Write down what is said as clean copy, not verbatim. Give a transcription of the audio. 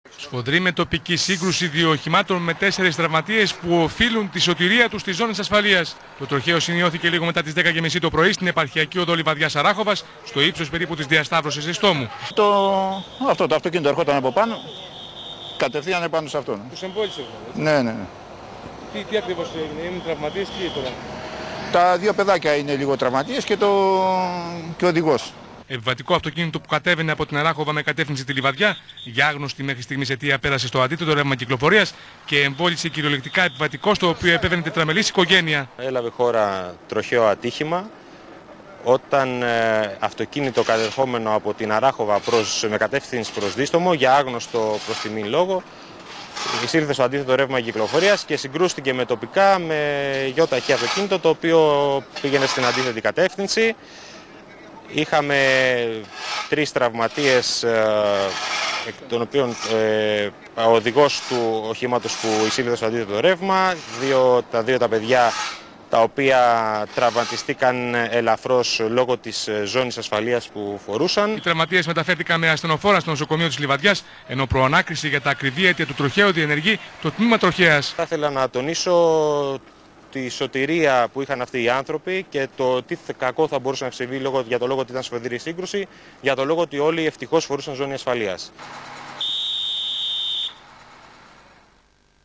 Σφοδρή με τοπική σύγκρουση δύο οχημάτων με 4 τραυματίες που οφείλουν τη σωτηρία τους στις ζώνες ασφαλείας. Το τροχαίο σημειώθηκε λίγο μετά τις 10:30 το πρωί στην επαρχιακή οδό Λιβαδιάς Αράχοβας, στο ύψος περίπου της διασταύρωσης Εστόμου. Αυτό το αυτοκίνητο ερχόταν από πάνω, κατευθείαν επάνω σε αυτόν. Τους εμπόδισε δηλαδή. Ναι. Τι ακριβώς έγινε, είναι τραυματίες, τι τώρα? Τα δύο παιδάκια είναι λίγο τραυματίες και ο οδηγός. Επιβατικό αυτοκίνητο που κατέβαινε από την Αράχοβα με κατεύθυνση τη Λιβαδιά, για άγνωστη μέχρι στιγμής αιτία πέρασε στο αντίθετο ρεύμα κυκλοφορίας και εμβόλυσε κυριολεκτικά επιβατικό, στο οποίο επέβαινε τετραμελής οικογένεια. Έλαβε χώρα τροχαίο ατύχημα όταν αυτοκίνητο κατερχόμενο από την Αράχοβα με κατεύθυνση προς Δίστομο για άγνωστο προς τιμήν λόγο εισήλθε στο αντίθετο ρεύμα κυκλοφορίας και συγκρούστηκε με τοπικά με γιοταχή αυτοκίνητο, το οποίο πήγαινε στην αντίθετη κατεύθυνση. Είχαμε 3 τραυματίες, εκ των οποίων ο οδηγός του οχήματος που εισήλθε στο αντίθετο ρεύμα, τα δύο παιδιά τα οποία τραυματιστήκαν ελαφρώς λόγω της ζώνης ασφαλείας που φορούσαν. Οι τραυματίες μεταφέρθηκαν με ασθενοφόρα στο νοσοκομείο της Λιβαδιάς, ενώ προανάκριση για τα ακριβή αίτια του τροχαίου διενεργεί το τμήμα τροχέας. Θα ήθελα να τονίσω τη σωτηρία που είχαν αυτοί οι άνθρωποι και το τι κακό θα μπορούσε να συμβεί για το λόγο ότι ήταν σφοδρή σύγκρουση, για το λόγο ότι όλοι ευτυχώς φορούσαν ζώνη ασφαλείας.